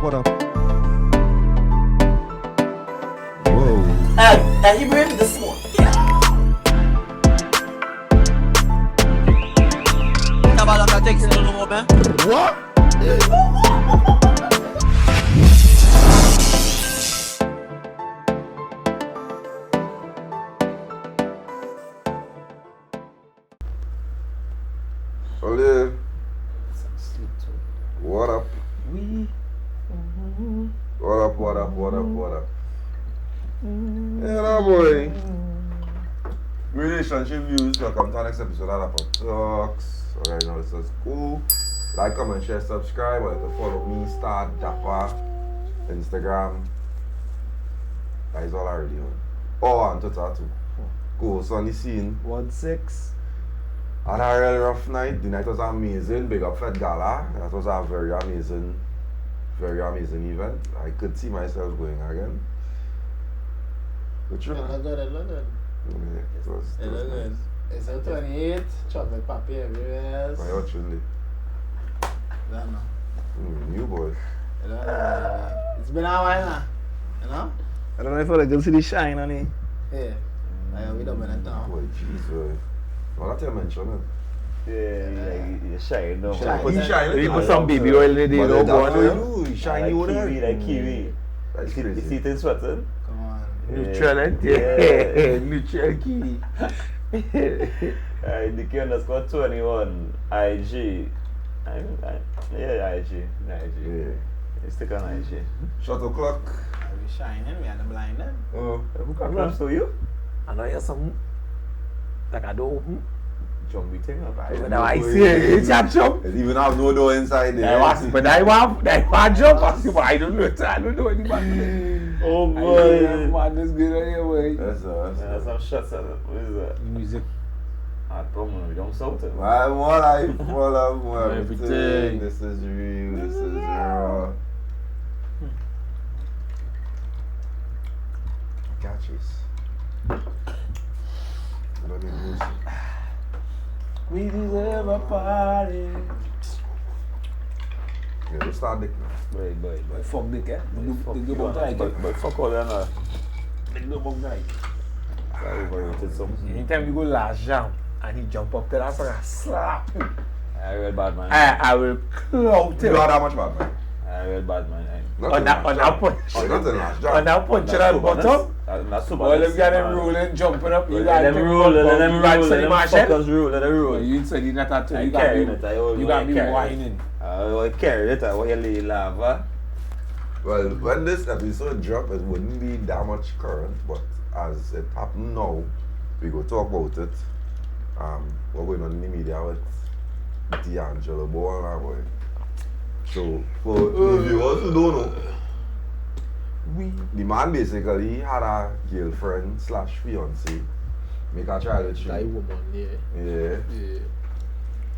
what up? Whoa. And he bring the smoke. What? Olé, what up? What up? Yeah, boy. Relationship views. Welcome to the next episode of Dappa Talks. Alright, now this is cool. Like, comment, share, subscribe. Or to follow me, start Dappa, Instagram. That is all I already on. Oh, and Twitter too. Cool. So on the scene. 16. I had a really rough night. The night was amazing. Big up Fed Gala. That was a very amazing event. I could see myself going again. But you know, It look good. yeah, it was Good. It's a 28, chocolate puppy everywhere. my opportunity. That no. New boy. It look good. It's been a while now. You know? I don't know if I can see the shine on it. Yeah. We don't been in town. Boy, jeez, boy. Well, that's your mention, man. Yeah, you shine no Shine. man. He shine. You put some baby oil in it, But don't that's go what on you it. do. He shine you Like there. kiwi, like kiwi. That's You see crazy. it in sweating? Come on. Nutrient, Yeah. yeah. Nutrient key. Nicky_21 IG. Yeah, IG. Yeah. You stick on IG. Shot o'clock. We shining, we are the blinded. Oh, Who comes to you? I know you have some like I don't open. Jumpy thing up. Now I see it, it's a jump. it even have no door inside there. But I want jump, but I don't know anybody. Oh Man, this good on your way. That's Yeah, some shots at it. What is that? Music. I promise you don't salt it. More life, more love, more Everything. everything. This is real, this is raw. Catches. Bloody music. We deserve a party. Yeah, let's start the Boy. Fuck the cat. Fuck The you, good one like it. but fuck all that now. The good one like I overrated something. Anytime you go last jam and he jump up there, that's like a slap. I real bad man. I will clout You him. got that much bad, man? I real bad man. On that punch. Oh, nothing last On that punch at the bottom. That's super. All them got them rolling, jumping up. You Let got them roll, let them roll, let them machine. fuckers roll, let them roll. You said you not at all. I You carry got it, I always me. You got me carry it. whining. I carry it, I want you lay lava. Well, when this episode drop, it wouldn't be that much current, but as it happened now, we go talk about it. What going on in the media with D'Angelo Boy and that boy. So, for the viewers who don't know, the man basically had a girlfriend slash fiance, make a child with That she. woman, yeah. Yeah. Yeah.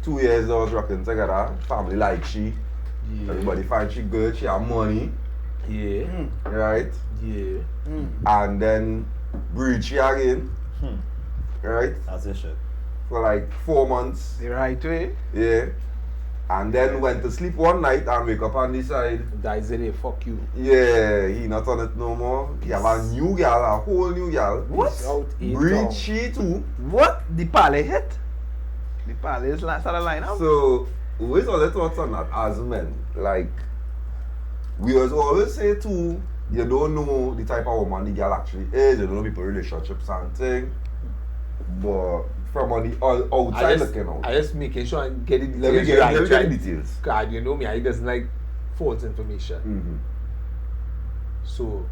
2 years they was rocking together, family like she. Yeah. Everybody find she good, she have money, Yeah. right? Yeah. And then breed she again, right? That's your shit. For like 4 months, The right way. yeah. And then went to sleep one night and wake up and decide, That is it, fuck you. yeah, he not on it no more. He have a new girl, a whole new girl. Peace out, eight Breed down. she too. What? The pale hit? The pale is last of the line up? So, what's all the thoughts on that as men? Like, we always say too, you don't know the type of woman the girl actually is, you don't know people's relationships and thing. But from on the outside looking out. I just making sure I get the Let me details get right. the right? details. God, you know me, I doesn't like false information. Mm-hmm. So,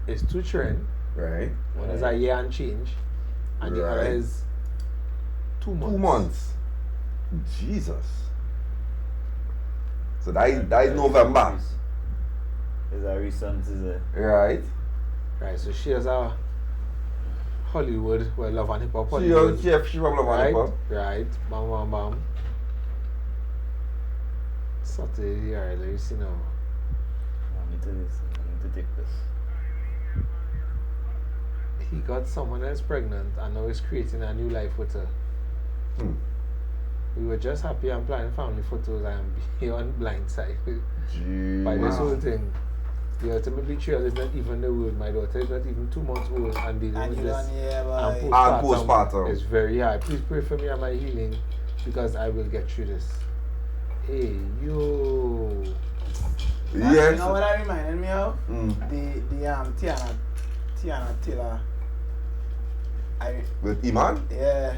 it's two trend. Right? One is a year and change, and the other Right. is 2 months. 2 months. Jesus. So that is November. Is a recent, is it? Right? Right, so she has a Hollywood, well, Love and Hip Hop She Hollywood. was chef, she from Love and Right, Hip Hop. right, bam, bam, bam. Saturday, alright, let me see now. I need to take this. He got someone else pregnant and now he's creating a new life with her. We were just happy and planning family photos and beyond blindsided Gee. by this whole thing. The ultimate betrayal is not even the word. My daughter is not even 2 months old and dealing And with you this. don't hear And about postpartum. It's very hard. Please pray for me and my healing because I will get through this. Hey, yo. Yes. You know what that reminded me of? Mm. The Tiana Taylor. With Iman? Yeah.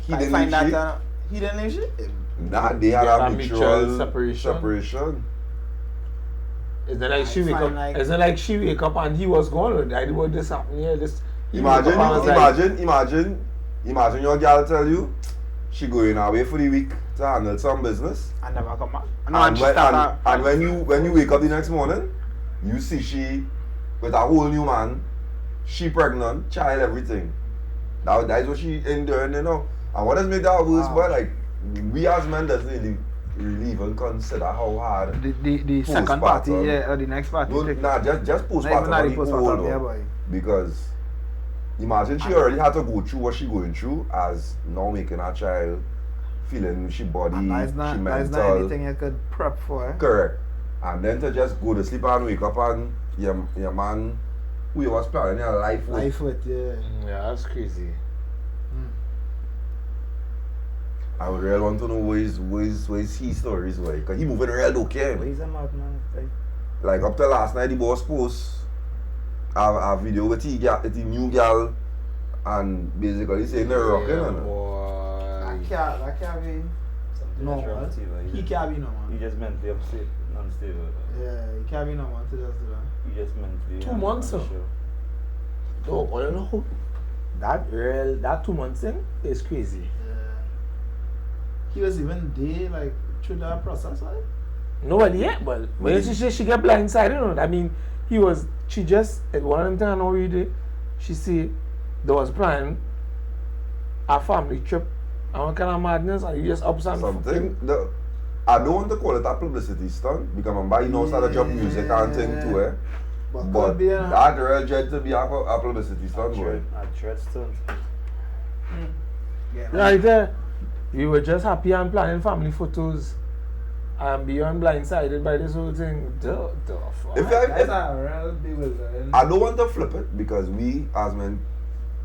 He I didn't find leave that shit? he didn't leave shit. Nah, they had a mutual separation. separation. It's not like I she wake find up. like- It's not like she wake up and he was gone. I what this happened here. This. he Imagine, wake up and was imagine your girl tell you she going away for the week to handle some business. I never come back. No, And, she when, start and when you wake up the next morning, you see she with a whole new man, she pregnant, child, everything. That is what she enduring, you know. And what does make that worse, boy? Like we as men doesn't really even consider how hard. the second party, postpartum. yeah, or the next party. No, nah, just postpartum. Not on even the postpartum, whole, yeah, though. boy. Because imagine she already had to go through what she going through as now making her child feeling she body, And she that's not mental. anything you could prep for. Correct. And then to just go to sleep and wake up and your man who you was planning your life with. Life with, yeah. Yeah, that's crazy. I would really want to know what his stories were. Because he moving real okay. He's a madman. Like up to last night the boss post a video with the new girl and basically saying they're rocking Yeah, on it. boy. That can't be. No, he can't be no You man. just mentally upset, unstable. Yeah, he can't be no man to just do that. You just mentally. 2 months, sir. Oh, well, you know, that 2 months thing is crazy. Yeah. He was even there, like, through that process, like. No, well, yeah, well, when she said she get blindsided, you know, I mean, she just, at one of them things I know you did, she said there was planning a family trip, and what kind of madness, and you just up Something. I don't want to call it a publicity stunt because remember you know started job music and thing too, eh? But could be, that real dread to be a publicity stunt, boy. A dread stunt. Yeah, Right there, we were just happy and planning family photos, and beyond blindsided by this whole thing. Duh, fuck. If That's a real bewildering. I don't want to flip it because we as men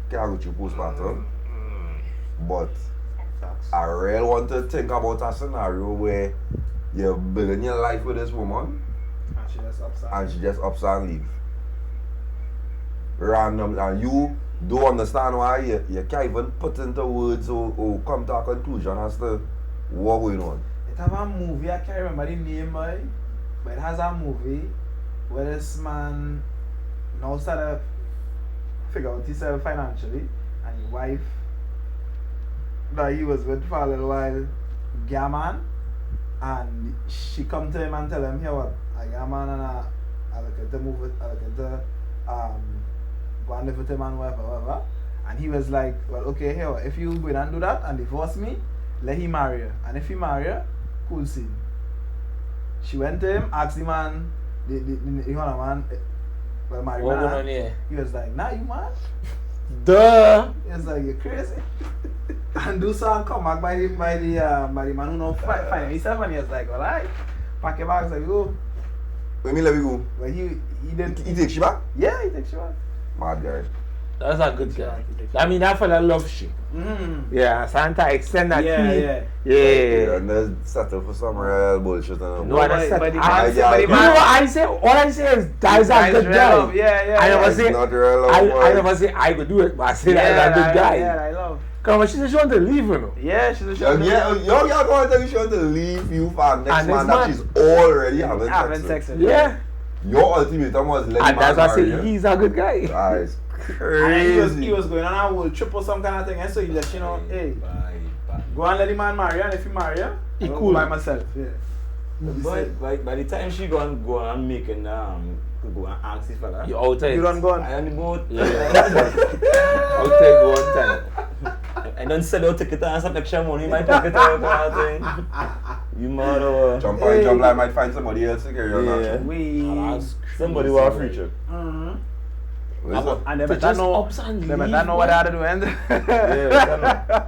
can't go through postpartum. But I really want to think about a scenario where you're building your life with this woman And she just upset. and she just ups and leave. Random, and you don't understand why you can't even put into words or come to a conclusion as to what going on. It have a movie, I can't remember the name, boy, but it has a movie where this man now started to figure out himself financially, and his wife that he was with for a little while, get a man, and she come to him and tell him, here what, I get a man and I look at the movie, I look at the go and live with him and whatever. And he was like, well, okay, here, if you go and do that and divorce me, let him marry her. And if he marry her, cool scene. She went to him, asked the man, the man, well, marry What going on man. here? He was like, nah, you mad? Duh. He was like, you crazy? And do so and come back by the man who know find himself, and he was like, alright, pack your bags, like, go. Let me go. But he didn't. He takes you back? Yeah, he takes you back. Mad guy. That's a good guy. I mean, that fella loves shit. Mm-hmm. Yeah, Santa extend that Yeah, key. yeah. Yeah. And then settle for some real bullshit. And No, that's but the I- man, I- You know what I say? All I say is that is a good guy. Yeah. I never It's say not real love, I boy. never say I could do it, but I say that is a good guy. Yeah, I love. Come on, she said she want to leave, you know. Yeah, she's a Yeah, your girl going to tell you she want to leave you for next And man next that man. she's already having having sex sex with. with. Yeah. Your ultimatum was let And that's why I say marry you. he's a good guy. That is And crazy. he was going on a whole trip or some kind of thing, and so he just, hey, go and let the man marry her, and if he marry her, He I'll cool. go by myself. Yeah. But by the time she go and making to go and ask this fella, You outside. You don't go on. I on the boat. Outside one time. I don't sell out ticket and some extra money in my pocket or kind of thing. You mad or what? Jump on, jump like I might find somebody else to carry on that Yeah. trip. We. Somebody want a free trip. Mm-hmm. What is that? And they To better just know. ups and They better leave, know what man. they're doing. Yeah,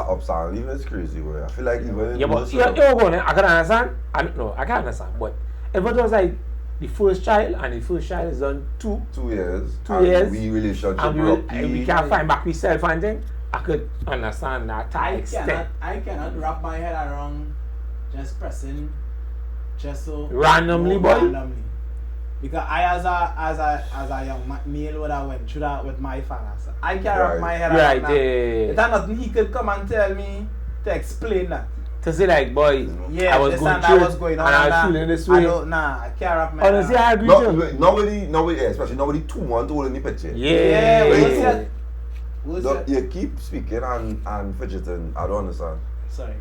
Upsound even is crazy, boy. I feel like even Yeah, but you're going. I can understand. I don't know. I can understand. But if it was like the first child and the first child is done 2 years. 2 and years, we relationship and we can't find back ourselves and thing, I could understand that to an extent. I cannot wrap my head around just pressing just so Randomly, boy. Randomly. Because I as a young male would have went through that with my father. I can't wrap my head around that. It's nothing he could come and tell me to explain that. To say like, boy, yeah, I was going through it going and I was feeling this way. I can't wrap my head Honestly, around I agree with you. Nobody, especially nobody 2 months old in the picture. Yeah. You keep speaking and fidgeting. I don't understand. Sorry.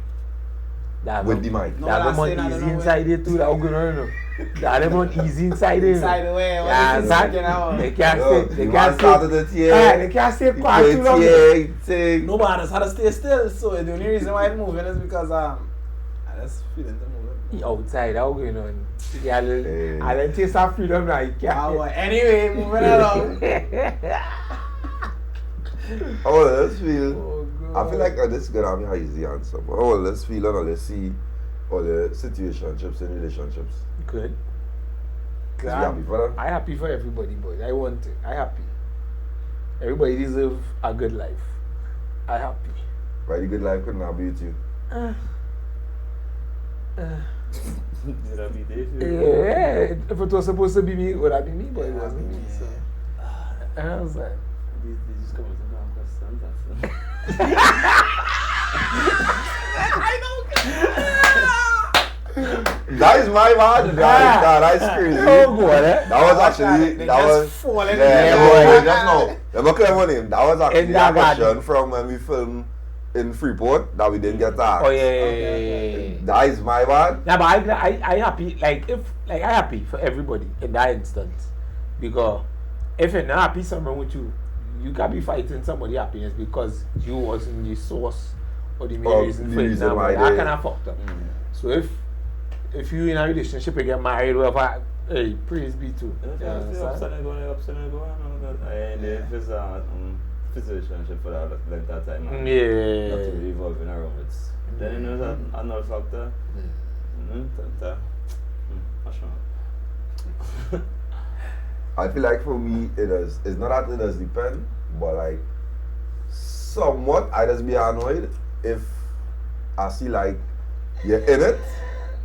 With the mic. That one easy inside it too. That was going on. That one easy inside it. Inside the way. Yeah, they can't say. They can't say. They can't say quite too long. No, but I just had to stay still. So the only reason why it's moving is because I just feeling to move. Outside, that was going on. Yeah, I didn't taste that freedom now. Anyway, moving along. Oh, let's feel. I feel like this is gonna be an easy answer. But let's feel and let's see all the situationships and relationships. Good. You happy for that? I happy for everybody, boy. I want it. I happy. Everybody deserve a good life. I happy. Why the good life couldn't have be with you? Yeah, if it was supposed to be me, it would have been me, but it wasn't me. So I was like, These just come with some questions. That is my man. That's crazy. oh, boy, That was actually They that just was falling. boy. Just now, let me clear my name. That was actually In a that question garden. from when we filmed in Freeport that we didn't get to ask. oh yeah. That is my man. Yeah, but I happy I happy for everybody in that instance, because if you're not happy somewhere with you, you can't be fighting somebody's happiness because you wasn't the source or the main reason for it. That kind of fucked up. So if you in a relationship, you get married, whatever, hey, praise be to. If it's a relationship for that length of time, not to be evolving around it. Then you know that another factor. I feel like for me, it's not that it does depend, but like somewhat I just be annoyed if I see like you're in it.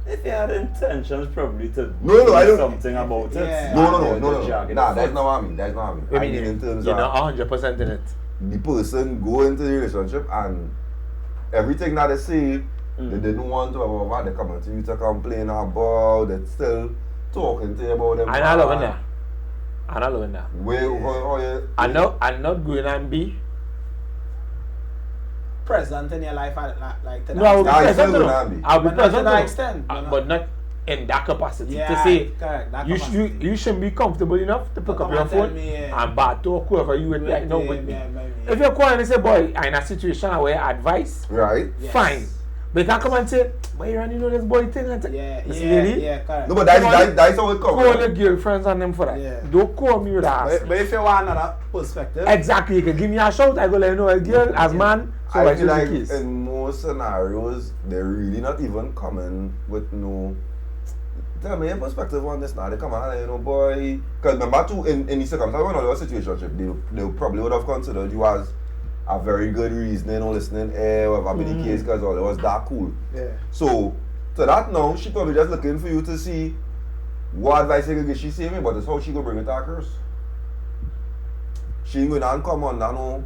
If you had intentions probably to No, I do don't. something about Yeah. it. No. Jagged Nah, foot. that's not what I mean. That's not what I mean. I mean in terms you're of not 100% in it. the person go into the relationship and everything that they say they didn't want to have, they come to you to complain about, they still talking to you about them. I'm not loving that. I'm not loving that. How you? I'm not going and be. Present in your life like to No, I will be Nah, present. still No. gonna be. I'll be But not to present. that no. extent, But not in that capacity. Yeah, To say correct. That you capacity. you shouldn't be comfortable enough to pick Come up your and tell phone me, yeah. and bad talk whoever you with right now with me. Yeah. If you're calling and say, boy, I'm in a situation where advice, Right? Yes. fine. But you can't come and say, boy, you know this boy thing. And Correct. No, but that's how it Call comes. your girlfriends and them for that. Yeah. Don't call me with that. But if you want another perspective, Exactly. You can give me a shout. I go let you know, girl, as man. So I I feel like the case. in most scenarios, they're really not even coming with no. Tell me your perspective on this now. They come and you know, boy. Because remember, too, in the circumstance when all your situationship, they probably would have considered you as a very good reasoning or listening, whatever be the case, because all it was that cool. yeah. So, to that now, she probably just looking for you to see what advice you can get. She say me, but it's how she go bring it to her curse. She ain't going to come on, I know.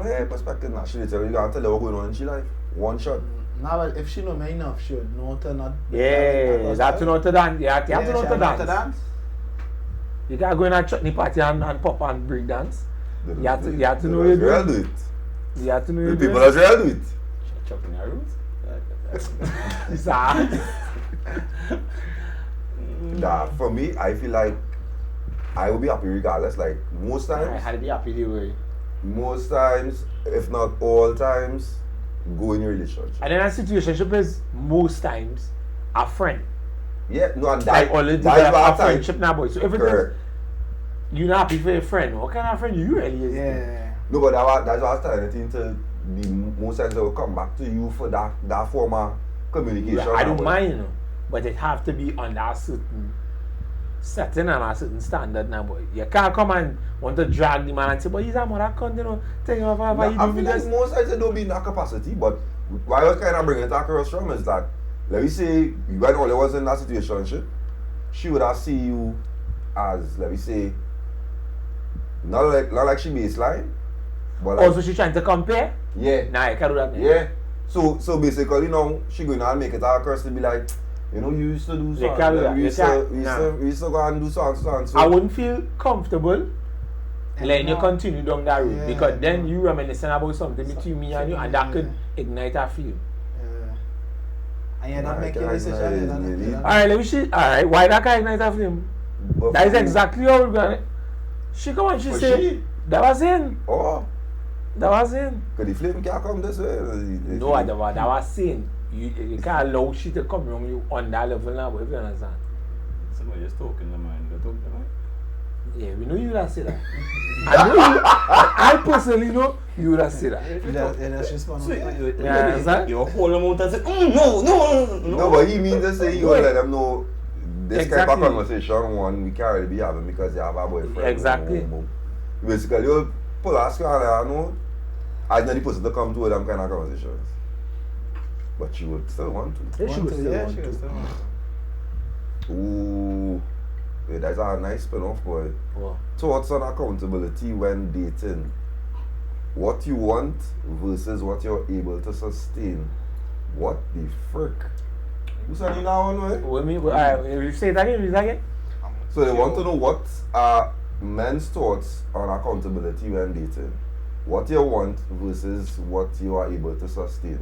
Hey, perspective now. She tell you, you can't tell her what's going on in she life. One shot. Now, if she know me enough, she would know to not. Yeah, that's to know to dance. You have to know to dance. You can't go in a chutney party and pop and break dance. You have to know you're Real doing. do it. You have to know The you're people doing. that real do it. Chopping your roots? It's hard. Nah, for me, I feel like I will be happy regardless. Like most I times, had to be happy the way. most times, if not all times, go in your relationship. And then a situationship is most times a friend. Yeah, no, and Like that, already that is develop our a time. friendship now, boy. So if it is Correct. you're not happy for your friend, what kind of friend you really is? Yeah. No, but that's what I was telling the team to the most times they will come back to you for that form of communication. I don't mind, you know, but it have to be under a certain setting and a certain standard now, boy. You can't come and want to drag the man and say, but he's a mother cunt, you know, take him off, I feel like most times they don't be in that capacity, but why I was kind of bringing it across from is that, let me say, when Oli was in that situation, she would have seen you as, let me say, not like she baseline, but like, also she trying to compare? yeah. Nah, you can't do that. Man. Yeah. So basically, you know, she going to make it across to be like, you know, you used to do something. can't do that. We You used can't. to go and do something. So I wouldn't feel comfortable letting you continue down that road because then you reminiscing about something between me and you and that could ignite a feeling. And you're not making a decision. Alright, let me see. Alright, why that guy ignite a flame? That is exactly how we're going. She come and she say, that was in. Oh. That was in. Because the flame can't come this way. No, that was saying. You can't allow shit to come from you on that level now, but if you understand. Somebody just talking their mind. They talk their mind. Yeah, we know you would have said that. I know you. I personally know you would have said that. That's respond. So understand? you hold them out and say, no. No, but he means to say you will let them know this type of Exactly. conversation we can't really be having because you have a boyfriend. Exactly. Basically, you pull a scar and I know I not the person to come to them kind of conversations. But you would still want to. Yeah, she would still want she would to. still want to. Ooh. Yeah, that's a nice spin-off, boy. Wow. Thoughts on accountability when dating. What you want versus what you're able to sustain. What the frick? Who's on you now, man? What mean? You say that again? So they want to know what are men's thoughts on accountability when dating. What you want versus what you are able to sustain.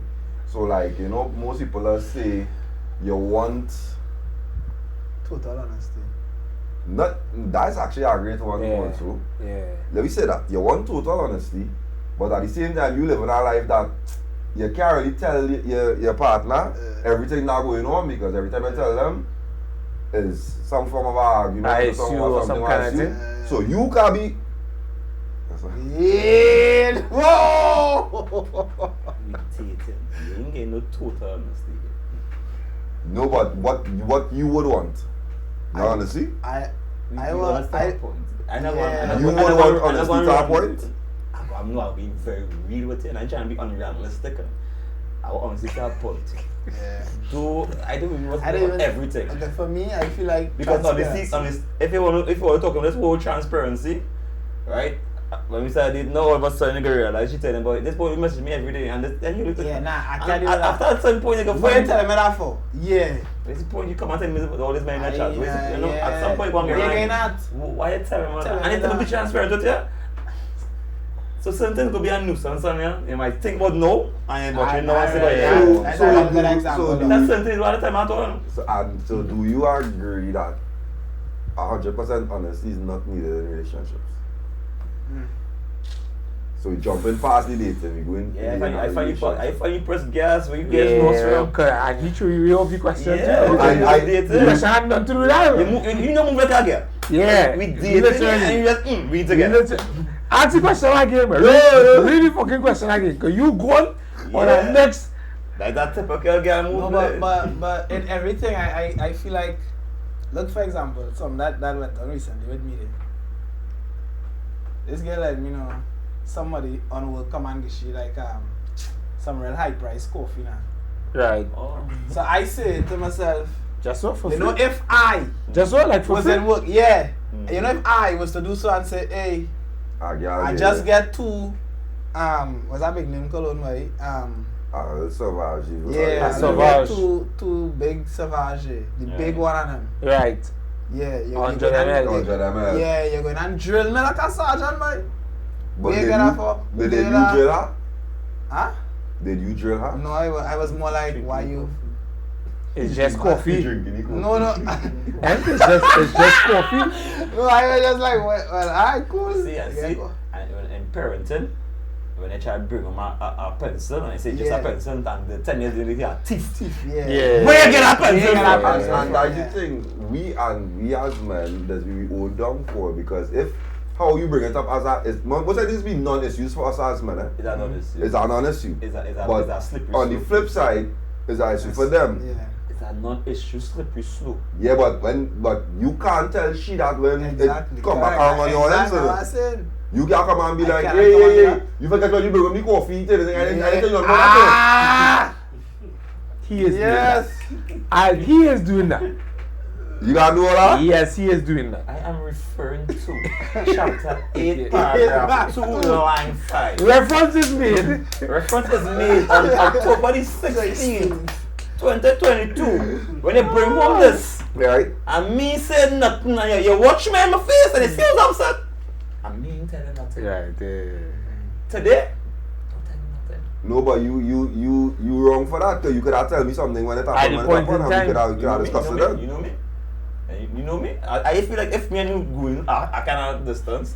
So like, you know, most people will say you want Total honesty. not that's actually a great one also. Yeah. Let me say that. You want total honesty, but at the same time you live in a life that you can't really tell your partner everything not going on because every time you tell them is some form of argument I or something, assume or some kind of issue. thing. So you can be Yeah. Whoa. You ain't getting no total honesty. no, but what you would want. No honesty? I You was understand the point. I never Yeah. You would want honesty to a point? I'm not being very real with it and I'm trying to be unrealistic. I will honestly say a point. yeah. Though I don't even want I to don't know even everything. Okay, for me, I feel like Because transparency. honestly, if you want to talk about this whole transparency, right? When we started, no, all of a sudden you realize she telling about this boy will message me every day and then you look at Yeah, nah, I and tell you that. after a certain point you can What you find telling me that for? Yeah. there's a point you come and tell me about all this man in the chat. You know, yeah. at some point one Where you line, getting at? why you telling me Tell that? me I need to that. be transparent with you. So certain things could be a nuisance on you. You might think about no, and but you know I say about yeah. That's So a good do- example. so do- That's certain things all the time I told So do you agree that 100% honesty is not needed in relationships? So we jumping past the dating, we going Yeah, in a I find relationship. you press gas when you get close Yeah, from. and he threw you off the question Yeah, too. I- The question had nothing to do with that. You know move like again. Yeah. We did Literally. and you just we together. Answer the question again, man. Really fucking question again. Because you gone on the Yeah. next. Like that typical girl move. No, but in everything, I feel like, look for example, something that went on recently with me. This girl let me know somebody on work come and give she like some real high price coffee now. Right. Oh. So I say to myself, Just what for you know, free? if I Just what like for was free? in work, yeah, you know, if I was to do so and say, hey, I just get two, what's that big name called on my Sauvage. yeah, Sauvage. two big Sauvage, the Yeah. big one of them. Right. Yeah, you're 100 going ml. 100 ml. Yeah, you're going and drill me like a sergeant, man. But Where did you get that for? Did Where you you get drill her? Huh? Did you drill her? No, I was more like, why you? It's just You coffee. drinking the coffee? No. And it's just coffee. No, I was just like, well, alright, cool. See, Yeah, go. and in parenting, when they try to bring them a pencil, and I say just Yeah. a pencil, and the 10 years later, a teeth. Yeah. Yeah. Where you get a pencil Yeah, from? get a pencil. And that's the thing, we as men, that we owe down for because if how you bring it up as a, most of these be non-issues for us as men. Is that not this? It's a non-issue. Is that But is that slippery on slope? the flip side, it's an issue for them. Yeah. It's a non-issue slippery slope. Yeah, but you can't tell she that when Exactly. it come back around on your end. Exactly what I'm So saying. you can't come and be I like, can't hey, come and do hey, that. you forget when you bring me coffee today. I didn't tell you about Ah! He is Yes. doing that. He is doing that. that. You gotta do all that? Yes, he is doing that. I am referring to chapter 8, Yeah. paragraph 2, line 5. Reference is made. Reference is made on October the 16th, 2022, when they bring home this. Right? And me said nothing, and you watch me in my face, and it feels upset. And me ain't telling nothing. Right. Today, don't tell me nothing. No, but you wrong for that. Cause you could have tell me something when it At happened. the When it point in happened, we time, could have discussed it You then. know me? You know me? I feel like if me and you going I cannot distance.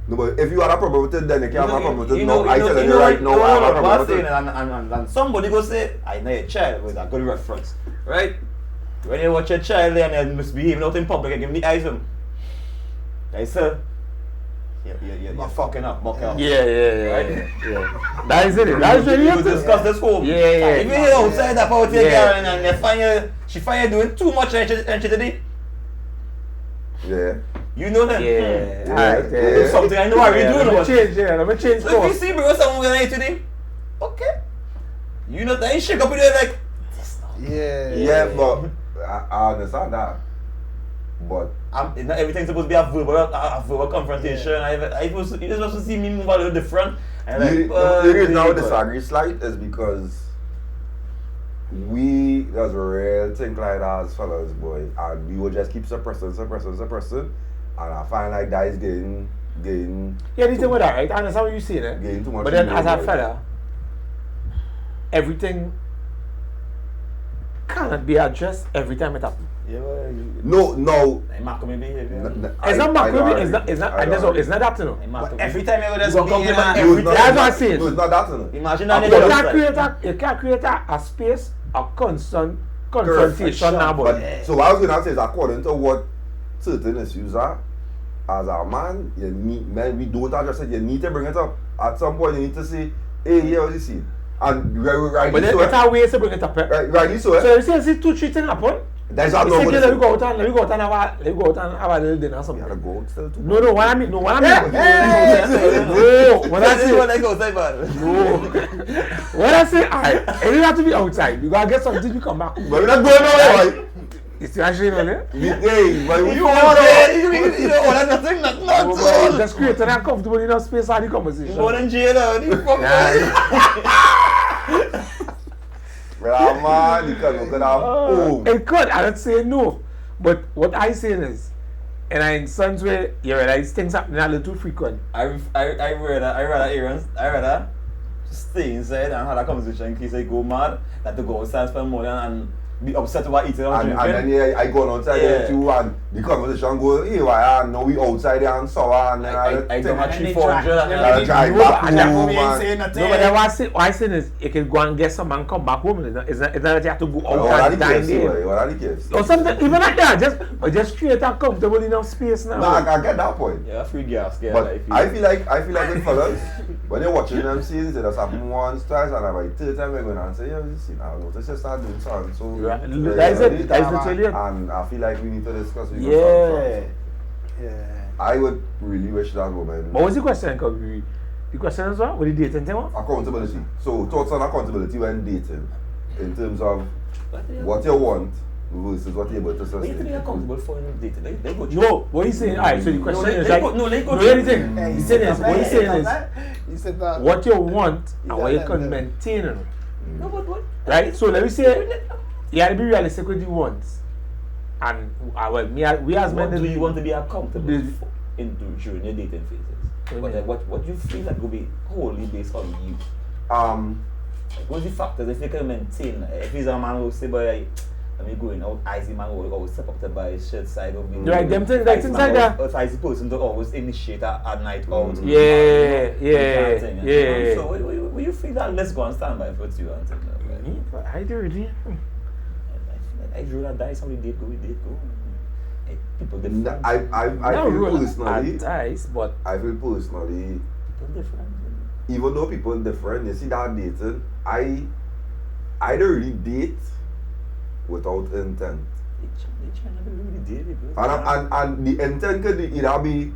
No, but if you had a problem with it, then you can't have a problem with it. No, I tell you know right now, I have a problem with saying, it. and somebody go say, I know your child with a good reference, right? When you watch your child and they're misbehaving out in public, you give me the eyes on. I say, you're fucking up, mucking up. Yeah. Right? That is it. That is really We it. could discuss this home. Yeah. If you hear outside that about your Yeah. girl and they find you, she find you doing too much and she today, Yeah. you know that. Yeah. Alright, yeah. It's something I know I really do. Let me But change. Yeah. Let me change so if you course. see bro someone with an today, okay. You know that you shake up with it like this now. Yeah. Yeah, but I understand that. But Not everything's supposed to be a verbal confrontation. You're supposed to see me move a little different. And the reason I would disagree slight is because we there's a real thing like that as fellas, boy, and we will just keep suppressing, and I find like that is getting Yeah, the thing with that, right? I understand what you're saying, eh? getting too much. But then, as a boy. fella, everything cannot be addressed every time it happens. Yeah, well, No. Hey, Marco, me behavior. It's not Macrobi, it's not, and that's all, it's not that, you know. Hey, Marco, But every time you go You just gonna be in compliment a- No, it's not- That's what I'm saying. No, it's not that. You know. imagine that You nigga can't create a space, a constant confrontation now, boy. But so what I was gonna say is according to what certain issues are, as a man, we don't address it. You need to bring it up at some point. You need to say, hey, yeah, what you see, and rightly But then so. it's a way to bring it up, eh? Rightly so. So you see 2-3 things happen. That's You not say, normal. let me go out and have a little dinner or You something. gotta go still too. No, what I mean. No, what I mean. Hey! No, what I This is say. what I go say, man. No. When I say, alright, it don't have to be outside. You gotta get something to come back. But we're not going nowhere, boy. It's actually not there. Hey, but You you know want that? You know what? Nothing, not all. Just create an uncomfortable enough space for the conversation. More than jail, you fuck Well, man, you can look at that. Oh, It could, I don't say no. But what I say is, and in some way, you realize things happening a little too frequent. I rather stay inside and have a conversation in case I go mad than to go outside spend money and be upset about eating or and drinking. then yeah, I go outside there Yeah. too, and the conversation go, hey, why? Now we outside there and sour, and then I don't have And they 300 try- and I drive No, back and that home, we ain't man. saying nothing. No, but then what I say is, you can go and get some and come back home. It's not that you have to go What out are and the dine KFC, there. boy? What are the KFC? Or something, even like that, just create a comfortable enough space now. No, I get that point. yeah, free gas, yeah. But I feel like with fellas, when you're watching them scenes, they just happen once, twice, and by third time we're going to say, yeah, you see now, let's just start doing something. So Right. yeah, That's it. yeah, That's literally it. and I feel like we need to discuss with Yeah. Yeah. I would really wish that woman But what's the question, Kobe? The question is what? What the dating thing? What? accountability. So thoughts on accountability when dating, in terms of what you want versus what you're able to What you think sustain. you're comfortable for in dating? They go No, what he's saying, alright, so the question they is go- like, no, they go no, to- anything. Yeah, He's saying is, what he's saying is, He said that. what you want You and what you got can that. maintain, you know. No, but what? Right? So let me say, you have to be realistic with the wants. And well, we as men, What do you want to be accountable This- for during your dating phases? What do you mean? What you feel like will be wholly based on you? Like, what's the factors if you can maintain? If he's a man who say, boy, let me going out, icy man who always step up to buy his shirt side of me. Right, them things like that. Or icy person to always initiate a night out. Yeah, That kind of thing, yeah. So will you feel that let's go and stand by for you and things like that? I do really. I feel like I'd rather die somebody date go. People different. I Not feel rule personally, advice, but I feel personally, People different. even though people different, you see that dating, I don't really date without intent. They trying to be really daily, bro. And the intent could either be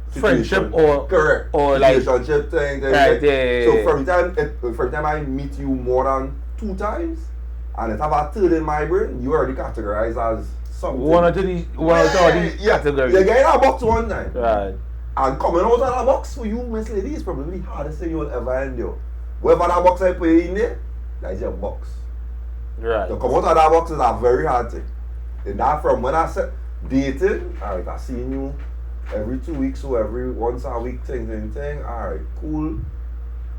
friendship situation. or correct or like relationship thing. right, yeah. So from time I meet you more than 2 times, and it have a third in my brain, you already categorize as something. one or two categories. You get in a box one time. Right. And coming out of that box for you, Miss Lady, is probably the hardest thing you will ever endure. Whatever that box I put in there, that is your box. Right. To come out of that box is a very hard thing. And that from when I said dating, alright, I seen you every 2 weeks or every once a week thing. Alright, cool.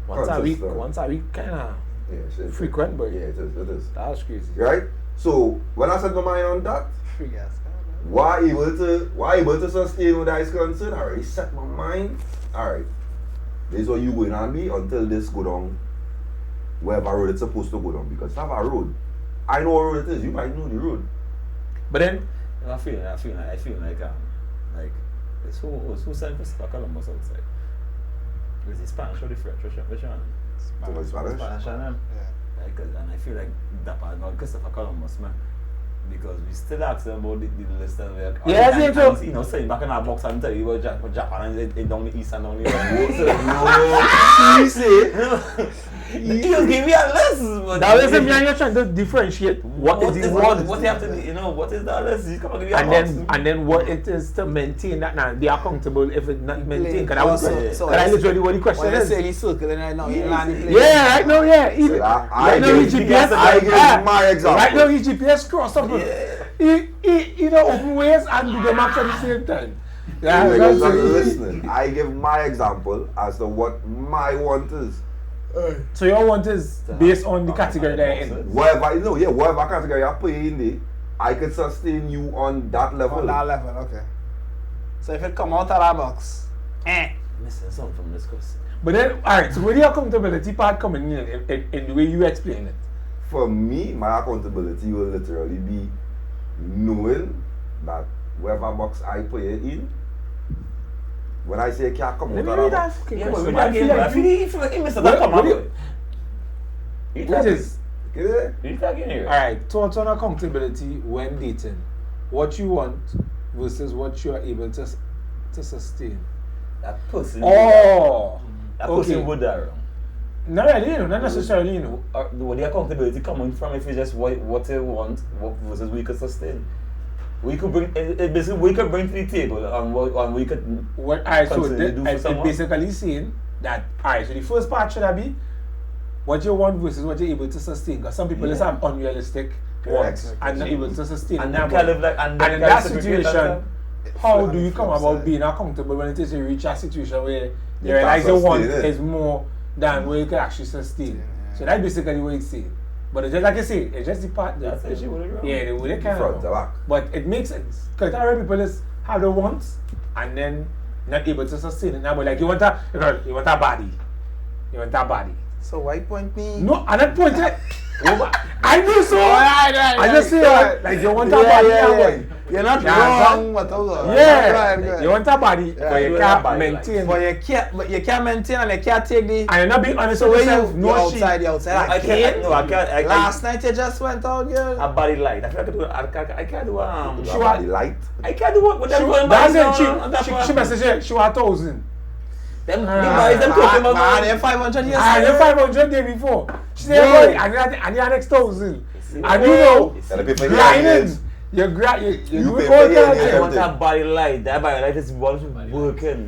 Once a week, Consistent. kinda Yeah, it's frequent, but yeah, it is. that's crazy. Right? So when I set my mind on that, Free gas. why able to sustain with that is concerned, I already set my mind. Alright. This is what you going on be until this go down wherever road it's supposed to go down. Because it's not a road. I know what road it is, you might know the road. But then I feel like it's who sent Christopher Columbus outside. Is it Spanish or the French? Which one? So it's Spanish? Spanish and them. Yeah. Like, and I feel like Dappa not Christopher Columbus, man. Because we still ask them about the list and we're Yeah, I think so. you know, sitting back in our box and tell you about Japan and down the east and down the west. You just give me a list. But that was me and you're trying to differentiate what is the one. What you have to do, you know, what is that list? You come and give me a box. And then what it is to maintain that now they are accountable if it's not maintained. Because I was So I literally what the question when you is. say he's circling right now, you land the plane. Yeah, right now, yeah. Right now, his GPS. I give my example. Right now, his GPS cross up. You know, open ways and do the maps at the same time. Yeah, Because that's I'm it. listening. I give my example as to what my want is. So your want is based on the category that you're in. Whatever category I put in there, I could sustain you on that level. On that level, okay. So if it come out of that box, Missing something from this question. But then, alright, so where the accountability part coming in the way you explain it? For me, my accountability will literally be knowing that whatever box I put it in, when I say it can't come out Let me of read that that box. fucking Yeah, question. but I feel like he missed that What- come what do out. which is, Okay? You talking here? alright, thoughts on accountability when dating. What you want versus what you are able to sustain. That person. Oh! That okay. person would that wrong. Not really, not necessarily, you know. Where the accountability coming from if it's just what they want versus we could sustain. We could bring it basically we could bring to the table and we could What alright, so constantly do for it's someone. basically saying that alright, so the first part should be what you want versus what you're able to sustain. Because some people just have unrealistic wants and not able to sustain. and that them kind one. of like And in that situation, how do you come about being accountable when it is you reach a situation where you You realize can't your want sustain it. is more than what you can actually sustain? So that's basically what it's saying. But it's just like I say, it's just the part that That's actually what it is. yeah, the way they kind Front to back. but it makes sense. Because I heard people just have the wants and then not able to sustain it. Now, but like you want a body. You want a body. so why point me? No, I'm not pointing it. I know so. Right, I just say like you want a body. You're not Yeah, wrong, but also. Yeah, Right, good. you want a body, but you you can't want a body, maintain. But you can't maintain and you can't take the. And you're not being honest So with where yourself. you No outside, shit. you outside. I can't. No, I can't. Last night you just went out, girl. A body light. I feel like I can't do You Sure. have the light. I can't do what She, them going that's by it. She messaged her. She was 1,000. Them boys them talking Man, about they're 500 years I had 500 day before. She said, boy, I need an next 1,000. And you know, And the people grinding. You do You it pay all for your the I hair. want a body light. That body light is working.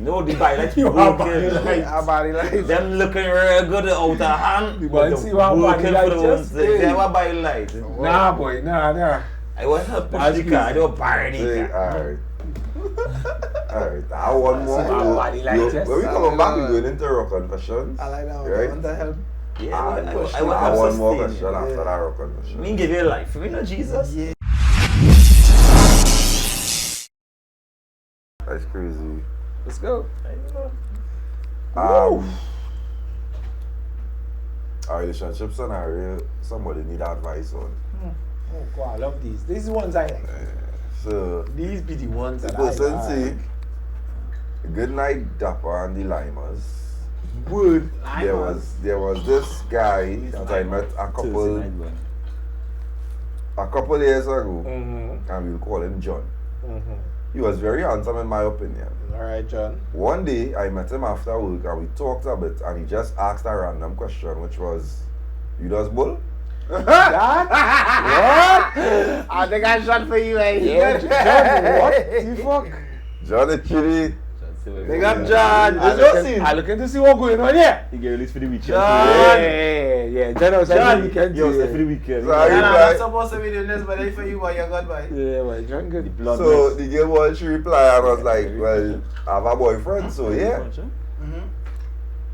No, the body light is You have body working. light. A body like Them looking real good out of hand. But see what body working light for the just ones. They is. have a body light. Nah, boy, nah. I want to push That's the car. I don't buy the Say, car. alright. Alright, I want more. That's a body light, yes. When we come back, we're going into rock confessions. I like that one. Right? What the hell? Yeah, I want want more to question sustain. after that rock confession. Me give you life. You know Jesus? Yeah. That's crazy. Let's go. Our relationship scenario, somebody need advice on. Oh, God, I love these. These ones I like. So These be the ones the that person I say, like. good night, Dappa and the Limers. Wood. There was this guy that I met a couple years ago, and we'll call him John. He was very handsome in my opinion. Alright, John. One day I met him after work and we talked a bit, and he just asked a random question, which was, "You does bull?" What? I think I shot for you, eh? Yeah, John, what? You fuck? John actually. Big up, John. I looking to see what's going on here. He get released for the weekend. Yeah. John was like the weekend. He was there for the weekend. So I I'm not replied, supposed to be doing this, but if for you, boy, you're good, boy. Yeah, well, John good. so the girl was, she replied and was like, well, I have a boyfriend, so yeah. Mm-hmm.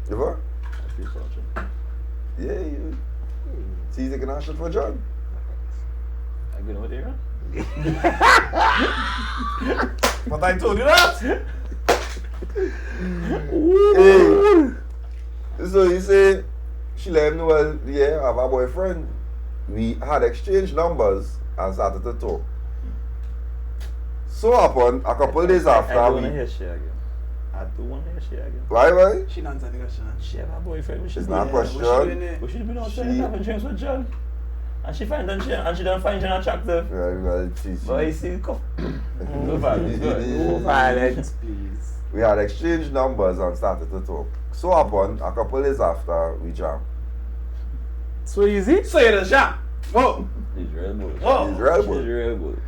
You know? Yeah, you. See, you taking a shot for John? I go over there. But I told you that. Hey. So he said, she let him know, well, yeah, I have a boyfriend. We had exchanged numbers and started to talk. So happened, a couple days after I don't want to we... hear shit again. I don't want to hear shit again. Why? She not answering the question. She have a boyfriend. We should It's be not a there. question. We should be outside She- having drinks with John. And she find and she don't find John attractive. Well, But you see, no violence, good. No violence, please. We had exchanged numbers and started to talk. So happened, a couple days after, we jammed. So easy? So you're the shop. Whoa. He's real good. Whoa. He's real She's good. real good.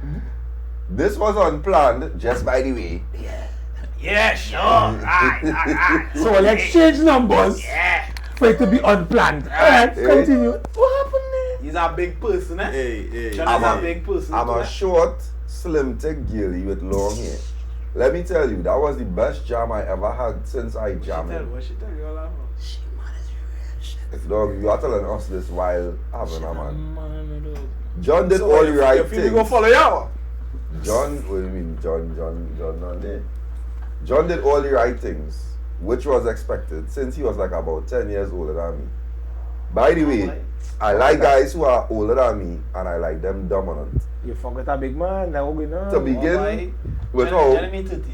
This was unplanned, just by the way. Yeah, sure. Right. So we'll exchange numbers for it to be unplanned. Alright, continue. What happened there? He's a big person, eh? Hey. John I'm is a a- big person. I'm too, a eh? short, slim, thick girlie with long hair. Let me tell you, that was the best jam I ever had since I jammed. What she tell you all about? Dog, you are telling us this while having a man. Man, John did So all you the right feel you go things. follow you? John, what do you mean? John not there. John did all the right things, which was expected since he was like about 10 years older than me. By the way, I like guys who are older than me and I like them dominant. You fuck with a big man, that will be no. To begin Alright. with Johnny how, me 30s.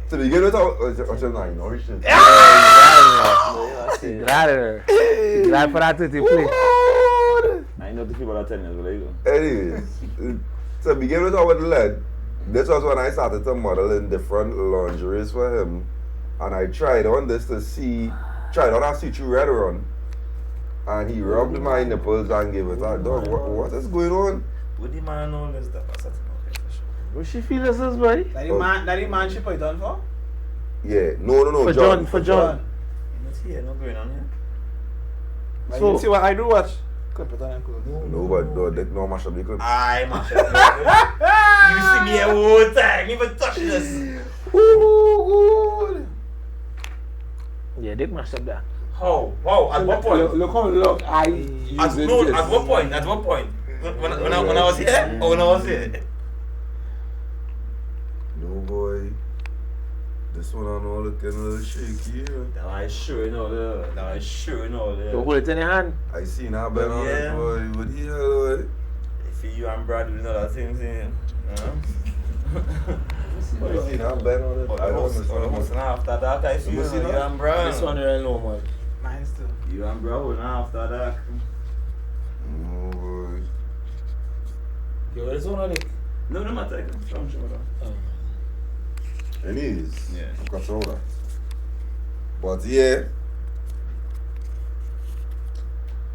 to begin with how, what's your name? Origin. Glad for that to play. I know the people are 10 years, but there you go. Anyways, to begin with how it led, this was when I started to model in different lingeries for him. And I tried on this to see, tried on a see-through red run. And he rubbed my nipples and gave it a dog. What is going on? What the man know this stuff? I said, okay, for sure. What she feel this is, boy? That the man she put it on for? Yeah, no, For John. John. You not here, no going on here. Like, So- you see what I do, watch? Clip it on and close. No, but no mash up the clip. I mash it. You see me a whole time, even touch this. Yeah, they mashed up that. How? At what point? Look how long I At what point? At what point? When I was here or when I was here? No, boy. This one I know looking a little shaky here. That was showing all the. You hold it in your hand. I seen her been on it, Yeah. boy. What the hell, boy? If you and Brad doing other things here. I seen her been on it. I don't Almost understand. after that, I see You you see that? and Brad. This one real normal. Mine's too. You and Brad holding after that. No, boy. Yo, this one on it. No matter. From shoulder. Anyways, Yeah. I've got all that. But yeah,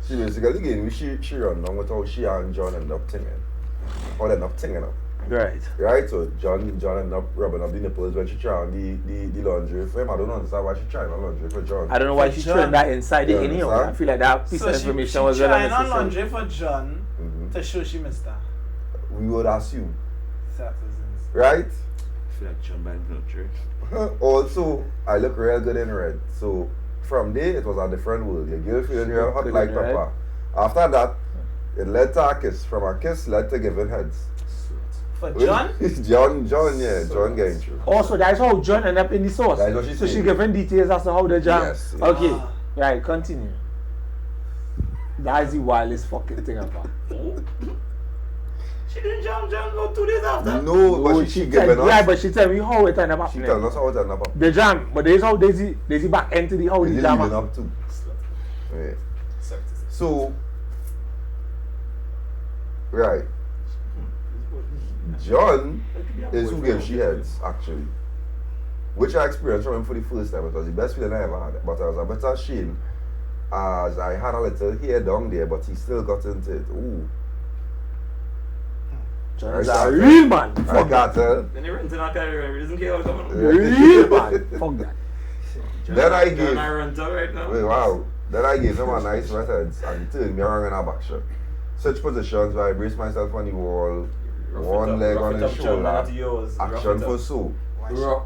she basically gave me she run down with how she and John end up tinging. Or they end up tinging up. Right. Right? So John ended up rubbing up the nipples when she tried on the lingerie for him. I don't understand why she tried on lingerie for John. I don't know why For she John. turned that inside You it anyhow. understand? I feel like that piece So of she information was very trying on unnecessary. laundry for John Mhm. to show she missed her. We would assume. Citizens. Right? I feel like John back no church. Also, I look real good in red. So from there, it was a different world. Your girl feeling real hot Good like in red. pepper. After that, it led to a kiss. From a kiss, led to giving heads. For John? John, yeah, John getting through. Also, that's how John ended up in the source. That's what she so she said. giving details as to how the jam. Yes, yeah. Okay. Ah. Right, continue. That's the wildest fucking thing about. She didn't jump about 2 days after. No, but she tell, given us. yeah, but she tell me how it ended up She happening. tell us how it ended up. The jam, but there's how Daisy back into the how They the jam leading happened. up to. Yeah. So, right. John is who gave she heads, actually. Which I experienced from him for the first time. It was the best feeling I ever had. But I was a bit ashamed as I had a little hair down there, but he still got into it. Ooh. John is a real man. I Fuck got Then he runs in our career, he doesn't care what's coming. that. Real man. Fuck that. Then I gave. John, I run to right now. Wait, wow. Then I gave him a nice right heads and he turned me around in a back shot. Such positions where I brace myself on the wall, one leg on his shoulder, action for so.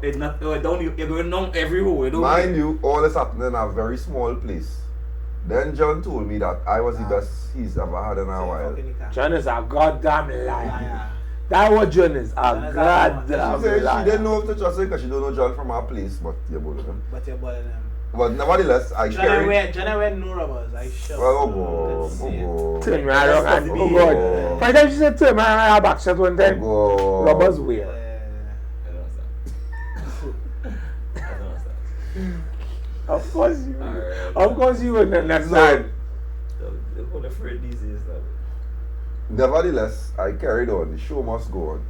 It's not, don't you're going down every hole. Mind you, all this happened in a very small place. Then John told me that I was the best he's ever had in a while. John is a goddamn liar. That's what John is. A goddamn She said liar. she didn't know if to trust him because she don't know John from our place, but you're bullying him. But you're bullying him. But nevertheless, I John carried. I wear no rubbers. I sure. Well, oh go. Turn me around and Oh, oh god. By the time she said turn me around her back shot one time. Go. Robbers wear. I don't understand. Of course you. Alright. Of course you wouldn't understand. The whole afraid these days that Nevertheless, I carried on. The show must go on.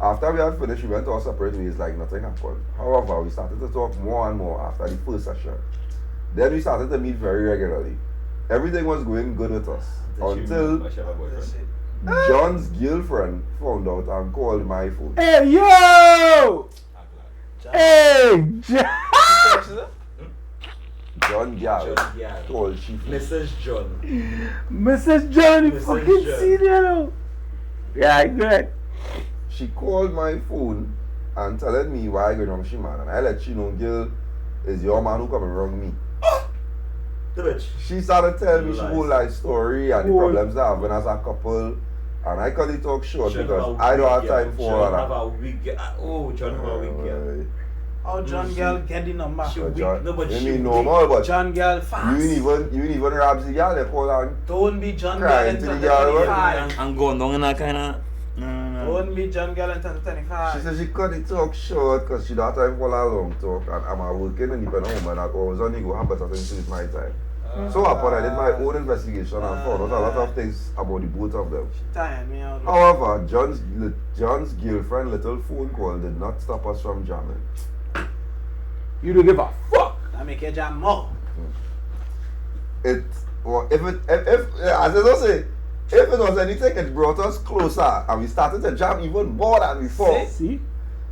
After we had finished, we went our separate ways like nothing happened. However, we started to talk more and more after the first session. Then we started to meet very regularly. Everything was going good with us until John's girlfriend found out and called my phone. Hey yo! Hey John! John Gal John Gal. called she phone. Mrs. John. Mrs. John, you Mrs. fucking John. senior now. Yeah, good. She called my phone and telling me why I go wrong she man. And I let she know, girl, is your man who come and wrong me. The bitch. She started telling me she Lies. whole life story and the Whole- problems they having as a couple. And I cut the talk short John because have a I don't have week, time yeah. for John all have that. a week. Oh, John have a week, yeah. How John girl get the number? She But weak. John, No, but you she mean weak. normal, but John girl you fast. ain't even rabs the girl, they call and Don't be John girl Crying in to the girl, what? 2025. And going down in that kind of. No. Don't be John girl in 2025. she said she cut the talk short because she don't have time for a long talk and I'm a working independent woman and always only go have better things to do with my time. So upon I did my own investigation and found out a lot of things about the both of them. Tired me out. However, John's girlfriend little phone call did not stop us from jamming. You don't give a fuck. I make you jam more. If as I don't say, if it was anything, it brought us closer and we started to jam even more than before. See?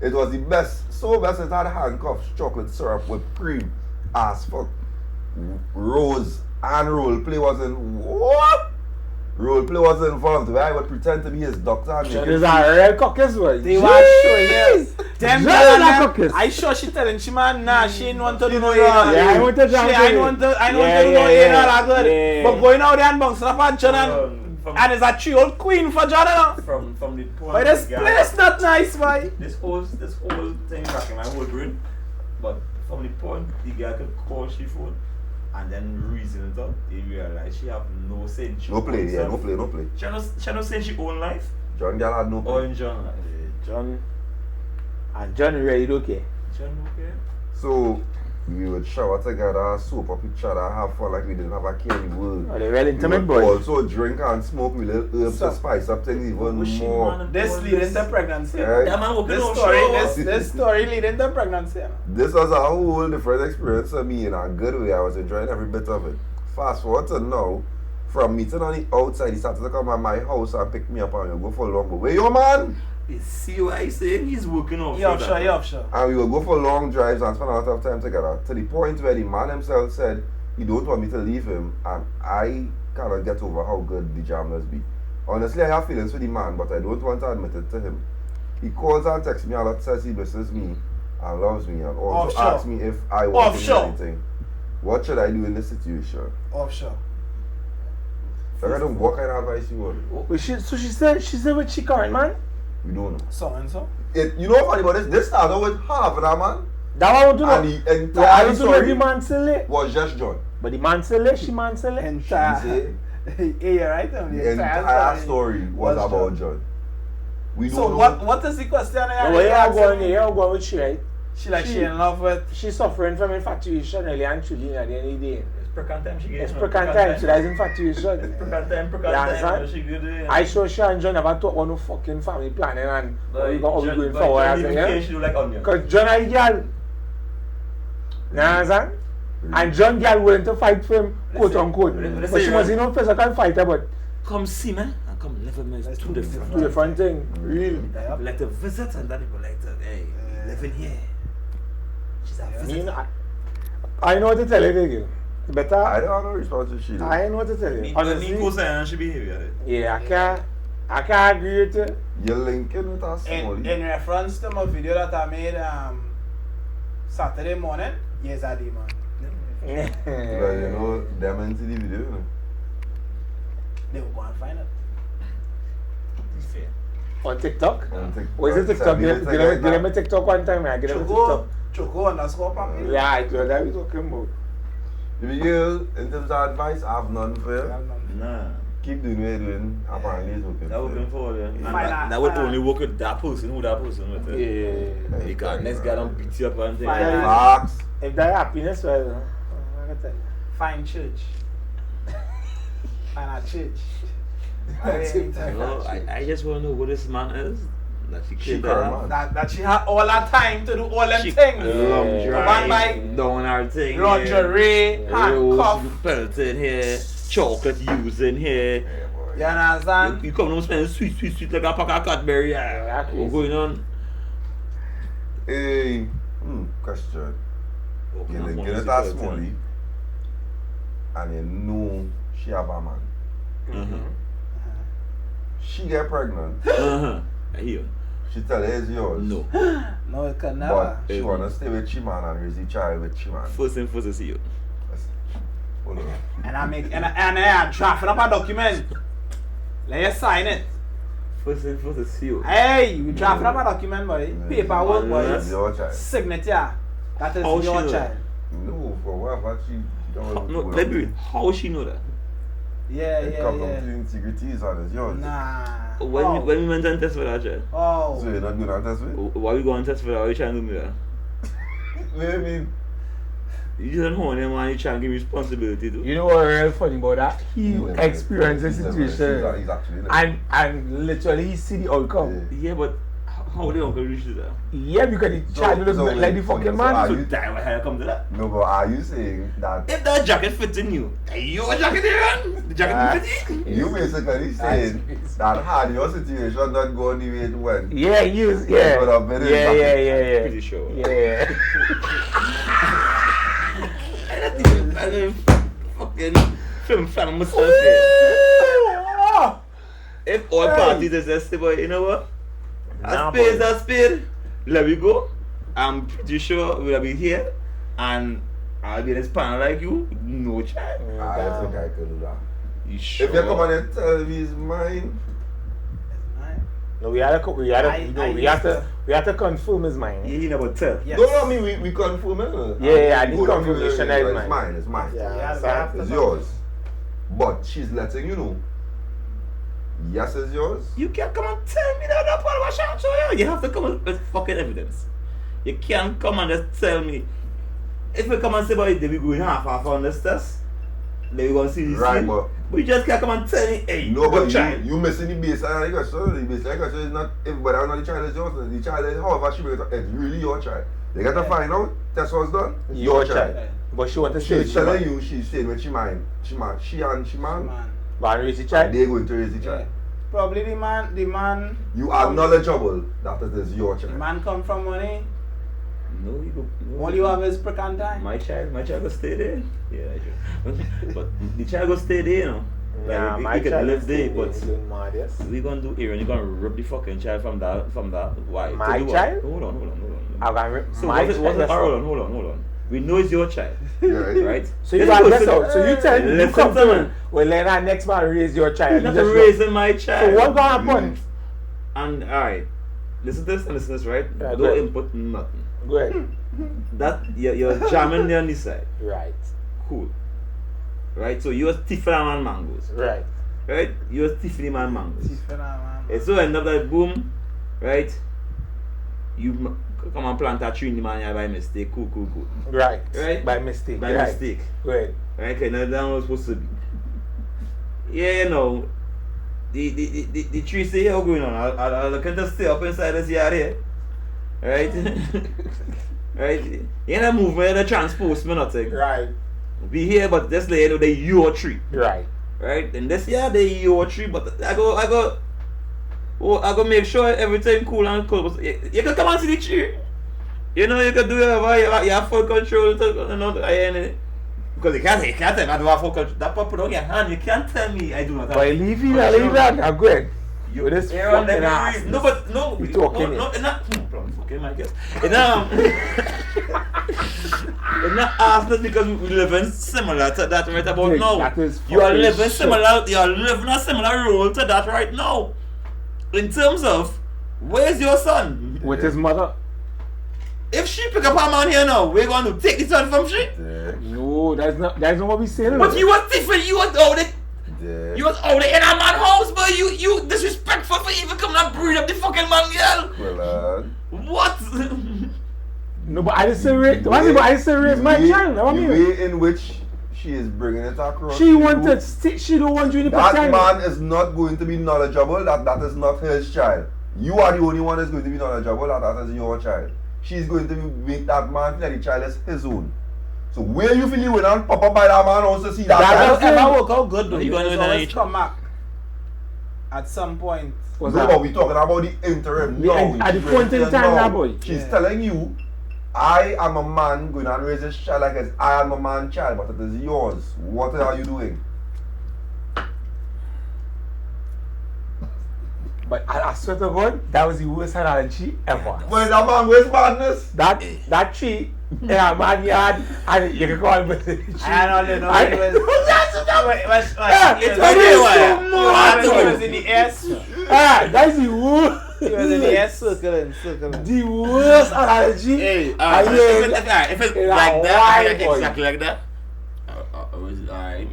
It was the best, so best it had handcuffs, chocolate syrup with cream, as fuck. Rose and role play was in what? Role play was involved where I would pretend to be his doctor and John make is him a real caucus boy. They were sure, yes. Them John girl is a and them, caucus. I sure she telling she man, nah, she ain't want to do no Yeah, Yeah, I want to jam. I don't want to do no that good. Yeah. But going out there and bouncing up on John and it's a 3-year-old queen for John, you know. From the point. But this place not nice, boy. This whole thing back in my whole brain. But from the point the girl could call she phone and then reason it up, they realize she have no say. no play, yeah, no play. She no say she own life John Gal had no or play. in John life. John. And John really don't care. John okay. So we would shower together, soap up each other, have fun like we didn't have a care in the world. Oh, they're real We intimate would boy. also drink and smoke with little herbs to spice up things even more. This leading to pregnancy. Right? That man open This no story, show. this story leading to pregnancy. You know. This was a whole different experience for me in a good way. I was enjoying every bit of it. Fast forward to now, from meeting on the outside, he started to come at my house and pick me up and we go for long. But where you man? You see what I say? He's working off. You offshore. And we would go for long drives and spend a lot of time together. To the point where the man himself said he don't want me to leave him, and I cannot get over how good the jam must be. Honestly, I have feelings for the man, but I don't want to admit it to him. He calls and texts me a lot, says he misses me and loves me, and also Offshore. asks me if I want to do Offshore. anything. What should I do in this situation? Offshore. So I don't know what kind of advice you want. But she said with she current man. We don't know. So and so. You know what's funny about this? This started with half of that man, That one I want to know. and the Yeah, I entire want to know if the story man still it. was just John. But the man still it, she man still it. Entire. She Yeah, you're right. The entire story was about John. We don't So know. what is the question? No, where you going with she, right? She in love with. She's suffering from infatuation really and truly at the end of the day. It's precant time she gets. It's precant time, so that's infatuation. Precant time, You precant understand? time. She good. I saw she and John never talk about no fucking family planning and how we John- going but forward. John I even say, care yeah? she do like onion. Because John is girl. You understand? And John girl willing to fight for him, quote unquote. let's But say she you wasn't no physical fighter, but Come see me and come live with me. It's two different. two different thing. Really. People like to visit and then people like to, hey, living here. She's a Me, visitor. I know what to tell you, Diggy. Better. I don't have no response to she. I know what to tell you. Me Honestly, co-sign she behavior. yeah, I can't agree with you. You're linking with us, Molly. In reference to my video that I made Saturday morning, yes, I did, man. But you know, them into the video, you know. They will go and find it. It's fair. On TikTok? On TikTok. What is it TikTok? Give them a TikTok one time, man. Give them a TikTok. Choco_Pamela. Yeah, I know that we talking about. The video, in terms of advice, I have none for you. Nah. Keep doing what you're doing. Apparently, it's working. That working for you. And Fine, that would fine. only work with that person, who that person with it. Yeah. Because next guy don't beat you up and things. Fine. Facts. If that happiness, well, I can tell you. Find church. Find a church. No, I just want to know who this man is. That she She killed her her. man. That she had all that time to do all them She things. long Yeah. drive, One by down her thing. lingerie, handcuff. Rose belt in here, chocolate using here. Yeah, boy. You understand? You come down spending sweet like a pack of Cadbury. Yeah, What's going on? Hey, question. Open up Get one it secret that thing. Smolly, and you know she have a man. Uh-huh. She get pregnant. Uh-huh. I hear. She tell her it's yours. No. No, it can But never. she wanna stay with Chiman and raise the child with Chiman. First thing first, I see you. Hold on. And I drafting up a document. Let you sign it. First thing first, I see you. Hey, you drafting up a document, boy. Paperwork, boy. It's your child. Signature. That is How she your know child. No, for what she don't No, let me read. How she know that? Yeah, It yeah, comes down to yeah. the integrities and it's yours. Nah. When we went and test for that, child? Oh. So you're not going to test me? Why we going to test for that? Why you trying to do me that? Maybe. You just don't hold him and you trying to give me responsibility too. You know what real funny about that? He experienced the He's situation actually in it. and literally he see the outcome. Yeah, but how the uncle reach to that? Yeah, because the child was like the fucking man. you- Damn, how come to that? No, but are you saying that If that jacket fits in you, your jacket here, the jacket fits in. you basically saying that had your situation not gone the way it went? Yeah, he was, yeah. would have been in Yeah, bucket. yeah. Pretty sure. Yeah. I mean, fucking film fan myself here. If all parties is just boy, you know what? Nah, A spade is boy. a spade. Let me go. I'm pretty sure we'll be here and I'll be in this panel like you. No chance. I think I could do that. You sure? If you come and tell me it's mine, No, we had to confirm his mind. Yeah, you never tell. Yes. don't know me, we confirm it. Yeah, I need Go down confirmation here, that it's mine. It's mine. Yeah, Yeah, so- we have to It's yours. But she's letting you know. Yes, it's yours. You can't come and tell me that part of a shot show you. You have to come with fucking evidence. You can't come and just tell me. If you come and say, boy, then we going half on this test, then we gonna see this Right, thing. but you just can't come and tell me, hey, no, but good child. you missing the baseline of the question. The baseline question is not everybody I know the child is yours. The child is however she brings it, it's really your child. They got to find out. Test was done. It's Your child. But she want to say She's telling you she's saying what she mind. She and she man. Man. But raise the And child. they're going to raise the child. Yeah. Probably the man. You are knowledgeable that it is your The child. man come from money. No, you go. No. All you have is precant time. My child will stay there. Yeah, sure. But the child will stay there, you know. Yeah, Like, my he can child live is there, still but doing mad, yes. we gonna do Aaron, you gonna rip the fucking child from that. Why? To My do what? child? Hold on. I'm gonna rip So my what's child. it? Hold on. We know it's your child, Yeah, right? So you Let's are go, this so- out. So you tell me you Listen come to to me. me. Well, let our next man raise your child. You're You not just raising my child. So what gonna happen? And alright, listen to this and listen to this, right? Yeah, No go ahead. input, nothing. Go ahead. That you're jamming there on this side. Right. Cool. Right? So you're stiffing a man mangoes. Right. Right? You're stiffing man mangoes. Chief and man. And so end up that boom, right? You come and plant a tree in the man by mistake. Cool. Right. Right? By mistake. By right. mistake. Right. Right? Okay, now that was supposed to be. Yeah, you know. The tree say, "How going on? I'll can just stay up inside this yard here." Right? Right? You ain't a movement, the transpose me nothing. Right. Be here, but this lady, you know, they your tree. Right. Right? And this year they your tree, but I go make sure everything cool and cool. But you can come and see the tree. You know, you can do whatever, you have full control, you know, because you can't tell me I do have full control. That put on your hand, you can't tell me I do not have But leave that, I'm good. You With this Aaron, fucking let me ass. read. No, but no, We talking no, it. not fucking my guess. It's not asked because we live in similar to that right about Yeah, now. that is You are fucking living shit. similar. You are living a similar role to that right now. In terms of where's your son? With his mother. If she pick up her man here now, we're going to take the son from she. Yeah. No, that's not what we saying. But you was different. You was out there. Yeah. You was out there in a man house, but you disrespectful for even coming and breed up the fucking man girl. Well, What? No, but I didn't say raise. But I didn't say raise my child. What I the mean? way in which she is bringing it across. She to wanted. you, She don't want you to that pretend. man is not going to be knowledgeable. That is not his child. You are the only one that's going to be knowledgeable. That is your child. She's going to make that man feel like the child is his own. So where you feel you went and pop up by that man also see that That's child? Ever work out good though. You You gonna can do that always each- come back at some point. Was No, that? but we talking about the interim. The- No, at the point in time, that boy. She's Yeah. telling you, I am a man going and raise this child like as I am a man child, but it is yours. What are you doing? But I swear to God, that was the worst analogy ever. Where's that man? Where's madness? That tree in a man yard, and you can call it the tree. I don't know. I- It was. Yeah, It it's was so in the air. It Ah, that's the worst. was in the air circling. The worst analogy. Hey, I hear it. if it's in a like that, white boy. exactly like that. Alright.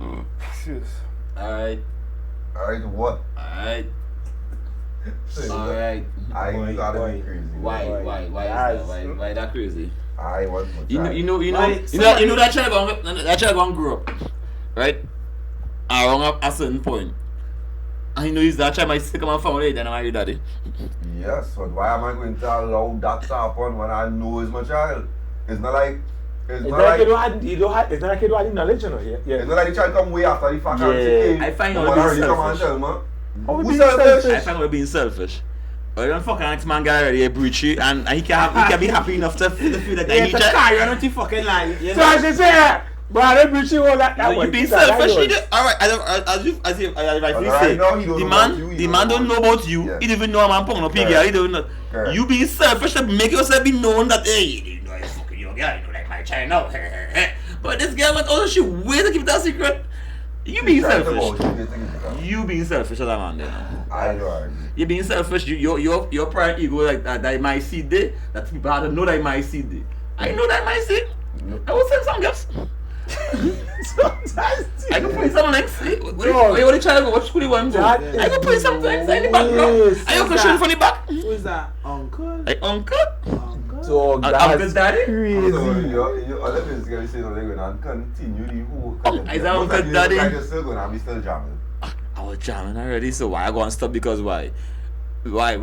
Alright. Alright, what? Alright. Alright. I Boy, gotta boy. be crazy. Why is that? Why that crazy? I want my You child. know that child gonna grow up, right? Around a certain point. And you know that child might stick my family, then I'm your daddy. Yes, but why am I going to allow that to happen when I know it's my child? It's not like It's not like you don't have the knowledge, you know. Yeah. It's not like the child come way after the fact and say, hey, I find but out when I being really come and selfish. tell me. How Who being selfish? I find we're being selfish. Or you don't fucking ask man guy already a breach you and he can be happy enough to feel that Yeah, he to just carry on with the fucking line. You So I should say, but I don't preach you all that. no, you being selfish. Alright, as you rightfully Right say, now, he don't the know about man, you, he the don't man know don't know about about you. Yeah. He don't even know a man pong up Correct. girl. He don't know. Correct. You being selfish to make yourself be known that hey, you know it's fucking your girl. You know like my child now. But this girl went also she way to keep that secret. You being selfish. You being selfish as a man, you know. I know. You being selfish. Your pride ego like that might see there. That people have to know that might see there. I know that might see. I will send some gifts. I can put in some links. Where the child go? What school you want to? That I can put in some things in the background. yes. Are you question from the back? Who is that? Uncle? Like uncle? Uncle? So Uncle that's Daddy? crazy. So your other things going to say no, they're going to continue the whole. Is that Uncle Daddy? You're still going to be still jamming. I was jamming already, so why I go and stop? Because why? Why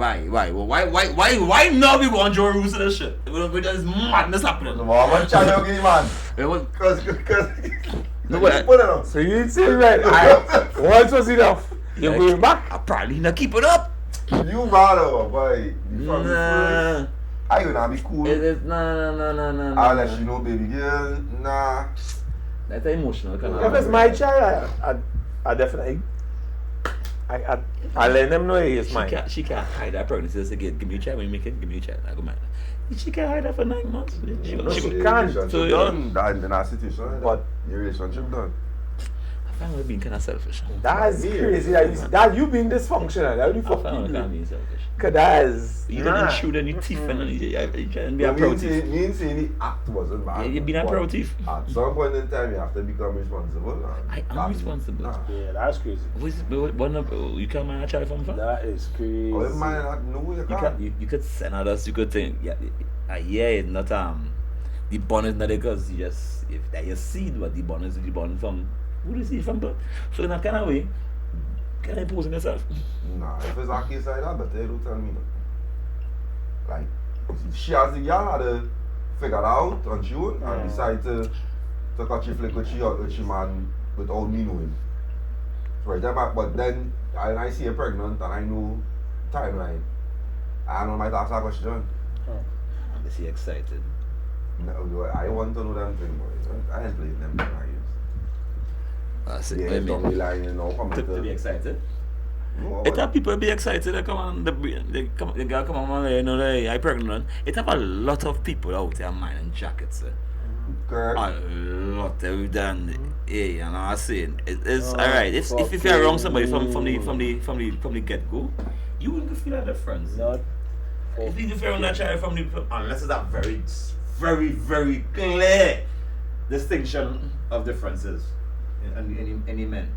now we want Joe Roos and this shit? There's madness happening. What channel you give man? It was Because no, but put it on. So you didn't say it right. Once was enough. You're going back. I probably not keep it up. You mad over, boy. You from the Nah. first. I gonna be cool. It is no. I'll let you know, baby girl. Nah. That's emotional. Kind If it's my child, I definitely. I let them know it's mine. She can't hide that pregnancy. Just again, give me a child when you make it. Give me a child. I go mad. She can't hide that for 9 months. She No, she go- can't. Relationship So, done. That in that situation. But- your relationship done. family being kind of selfish. That's Me, crazy. yeah. That you being dysfunctional. That you I found fucking kind of being selfish. Cause that is. You nah. didn't shoot any teeth and you trying to be a Me proud ain't thief. saying the act wasn't bad. Yeah, you been a but proud thief. At some point in time, you have to become responsible. And I am that's- responsible. Nah. Yeah, that's crazy. You can't manage a child from far? That is crazy. Oh, man, no, you can't. You could send others, you could think, yeah, it's not, the bond is not because you just, if that your seed, but the bond is the bond from, who do you see from birth? So in that kind of way, can I impose on yourself? Nah, if it's a case like that, but they don't tell me no. Like, she has the girl had to figure it out on she own and decide to catch a flick with she man without me knowing. Right there, but then I see her pregnant and I know timeline. I don't know my ask that question. Is he excited? No, I want to know them thing, boy. I ain't playing them thing That's it. Yeah, I don't mean, be lying, you know. Come to be to excited. no, It have people be excited, they come on, they girl come on, you know, like, I pregnant. It have a lot of people out there minding jackets. correct. A lot of them. Hey, and I saying it's alright. If you're wrong somebody from the get go, you wouldn't feel a difference. Not. If you feel that child from the unless it's a very, very, very clear distinction of differences in any men.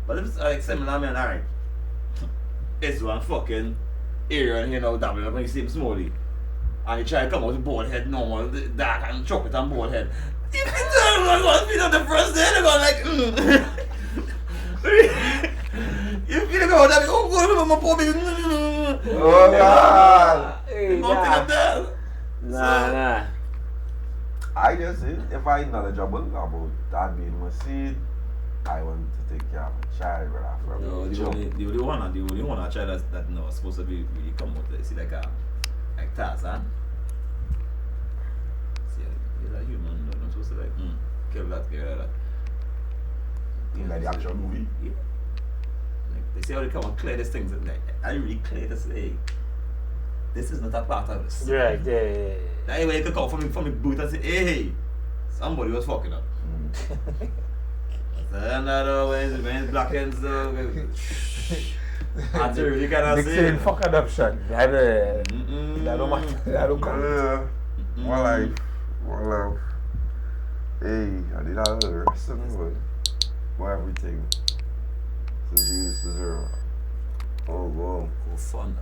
But if it's like similar men, alright. It's one fucking area, you know, that when you see him smallly. And he try to come out with bald head, normal, dark and chocolate and bald head. If you tell him going to feel the first day, they're going like, You feel about that, oh, God, my poor baby. Oh, God. Hey, Don't think of that. Nah. I just say, if I'm knowledgeable about that being my seed, I want to take care of my child, brother. From No, the only one I try that no supposed to be really come out there. See like Tarzan. See, he's a human, no, not supposed to like kill that. Like the actual movie. Yeah. Like they say how they come and clear these things and like I really clear to say this is not a part of this. Right, yeah. That way you could come from the booth and say, hey, somebody was fucking up. And when it's black ends, that's really kind of Nick saying fuck adoption. That don't matter. That don't count. One life. One love. Hey, I did all the rest of it. For everything. So 0 to 0. Oh, wow. Go fun.